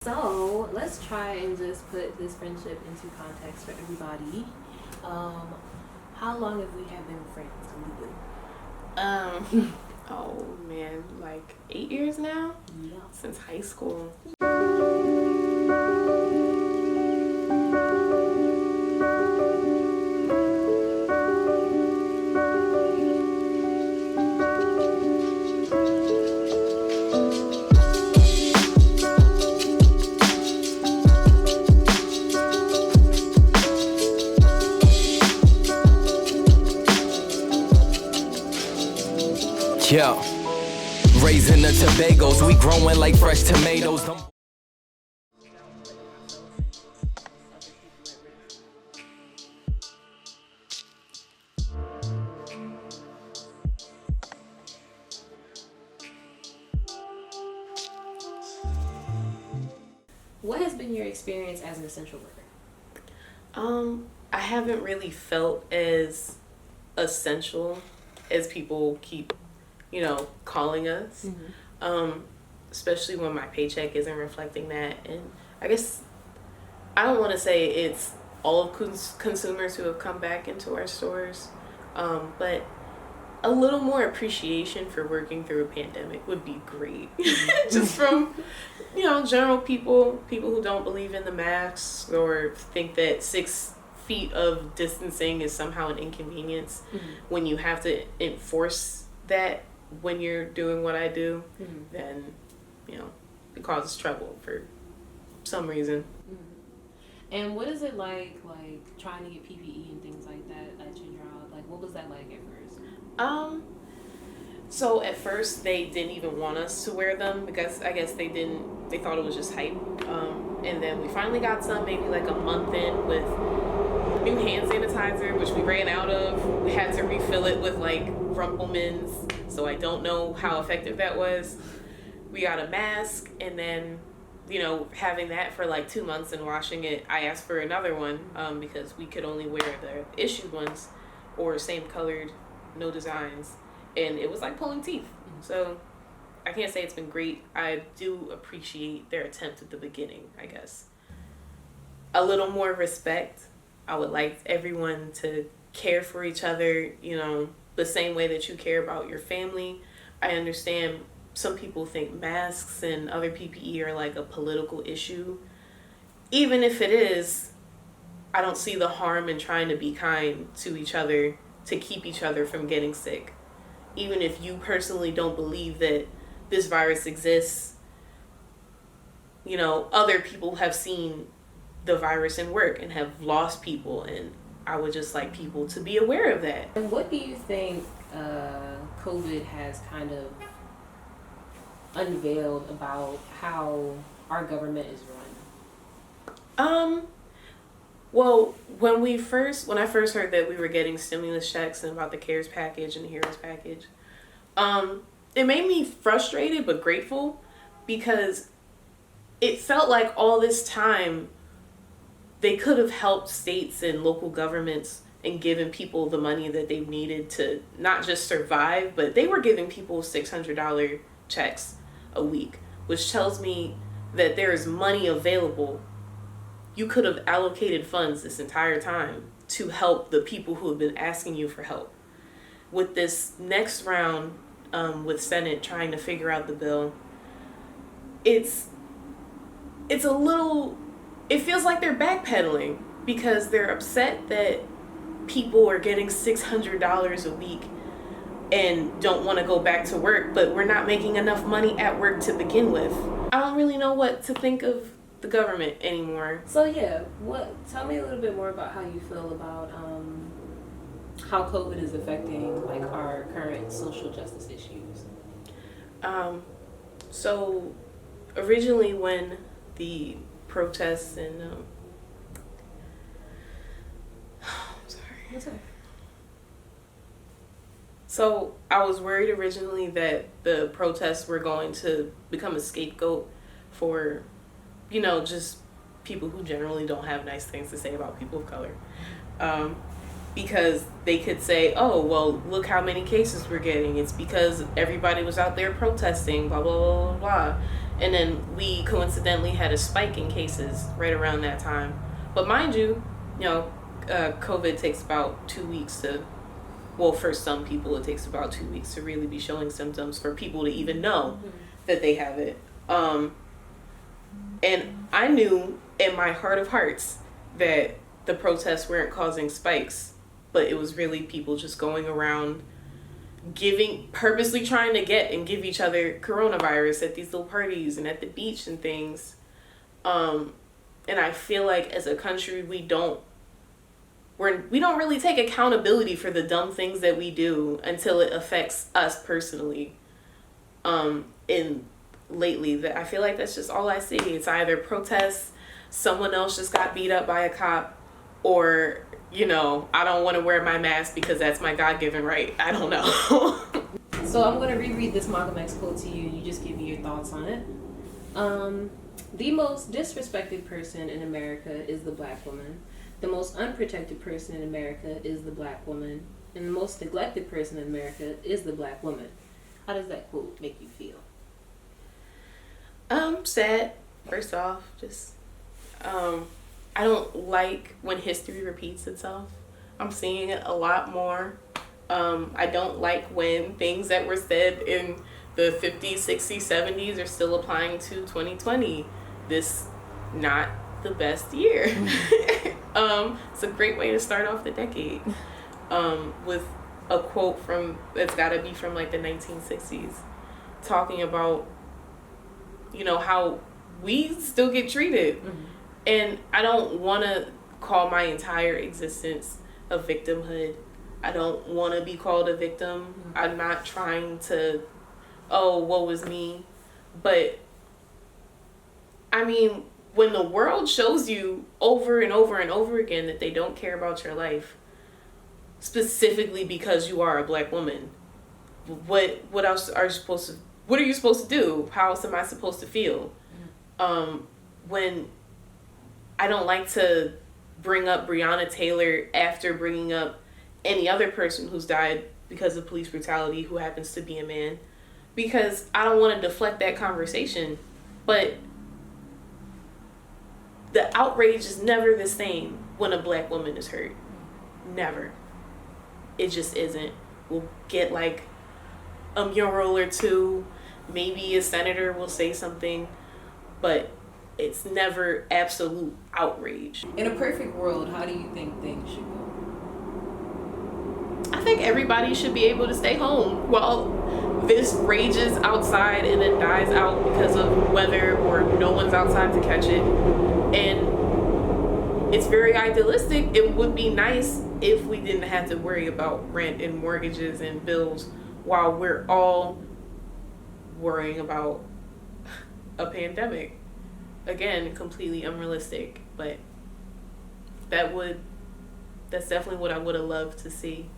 So let's try and just put this friendship into context for everybody. How long have we have been friends legally? Oh man, like 8 years now? Yeah. Since high school. Yeah, raising the Tobagos, we growing like fresh tomatoes. What has been your experience as an essential worker? I haven't really felt as essential as people keep, calling us. Especially when my paycheck isn't reflecting that. And I guess I don't want to say it's all of consumers who have come back into our stores, but a little more appreciation for working through a pandemic would be great. Just from, general people who don't believe in the masks or think that 6 feet of distancing is somehow an inconvenience when you have to enforce that when you're doing what I do, then, it causes trouble for some reason. And what is it like trying to get PPE and things like that at your job? Like, what was that like at first? So at first they didn't even want us to wear them because I guess they thought it was just hype. And then we finally got some maybe like a month in with new hand sanitizer, which we ran out of. We had to refill it with like Rumpelmans, so I don't know how effective that was. We got a mask, and then, having that for like 2 months and washing it, I asked for another one because we could only wear the issued ones or same colored, no designs. And it was like pulling teeth. So I can't say it's been great. I do appreciate their attempt at the beginning, I guess. A little more respect. I would like everyone to care for each other, the same way that you care about your family. I understand some people think masks and other PPE are like a political issue. Even if it is, I don't see the harm in trying to be kind to each other to keep each other from getting sick. Even if you personally don't believe that this virus exists, other people have seen the virus in work and have lost people, and I would just like people to be aware of that. And what do you think COVID has kind of unveiled about how our government is run? Well, when I first heard that we were getting stimulus checks and about the CARES package and the HEROES package, it made me frustrated but grateful because it felt like all this time they could have helped states and local governments and given people the money that they needed to not just survive, but they were giving people $600 checks a week, which tells me that there is money available. You could have allocated funds this entire time to help the people who have been asking you for help. With this next round, with Senate trying to figure out the bill, it feels like they're backpedaling because they're upset that people are getting $600 a week and don't want to go back to work, but we're not making enough money at work to begin with. I don't really know what to think of the government anymore. So yeah, tell me a little bit more about how you feel about how COVID is affecting like our current social justice issues. So originally when the protests and What's up? So I was worried originally that the protests were going to become a scapegoat for, just people who generally don't have nice things to say about people of color. Because they could say, oh, well, look how many cases we're getting. It's because everybody was out there protesting, blah, blah, blah, blah, blah. And then we coincidentally had a spike in cases right around that time. But mind you, COVID takes about 2 weeks to, well, for some people it takes about 2 weeks to really be showing symptoms for people to even know that they have it. And I knew in my heart of hearts that the protests weren't causing spikes, but it was really people just going around purposely trying to get and give each other coronavirus at these little parties and at the beach and things. And I feel like as a country, we don't really take accountability for the dumb things that we do until it affects us personally. And lately, that I feel like that's just all I see. It's either protests, someone else just got beat up by a cop, or I don't want to wear my mask because that's my God-given right. I don't know. So I'm going to reread this Malcolm X quote to you. You just give me your thoughts on it. The most disrespected person in America is the black woman. The most unprotected person in America is the black woman. And the most neglected person in America is the black woman. How does that quote make you feel? Sad. First off, just I don't like when history repeats itself. I'm seeing it a lot more. I don't like when things that were said in the 50s, 60s, 70s are still applying to 2020. This not the best year. It's a great way to start off the decade with a quote that's got to be from like the 1960s, talking about how we still get treated. Mm-hmm. And I don't want to call my entire existence a victimhood. I don't want to be called a victim. Mm-hmm. I'm not trying to, woe is me. But, I mean, when the world shows you over and over and over again that they don't care about your life, specifically because you are a black woman, what else are you supposed to, what are you supposed to do? How else am I supposed to feel? Mm-hmm. When I don't like to bring up Breonna Taylor after bringing up any other person who's died because of police brutality who happens to be a man, because I don't want to deflect that conversation. But the outrage is never the same when a black woman is hurt. Never. It just isn't. We'll get like a mural or two, maybe a senator will say something, but it's never absolute outrage. In a perfect world, how do you think things should go? I think everybody should be able to stay home while this rages outside and then dies out because of weather or no one's outside to catch it. And it's very idealistic. It would be nice if we didn't have to worry about rent and mortgages and bills while we're all worrying about a pandemic. Again, completely unrealistic, but that's definitely what I would have loved to see.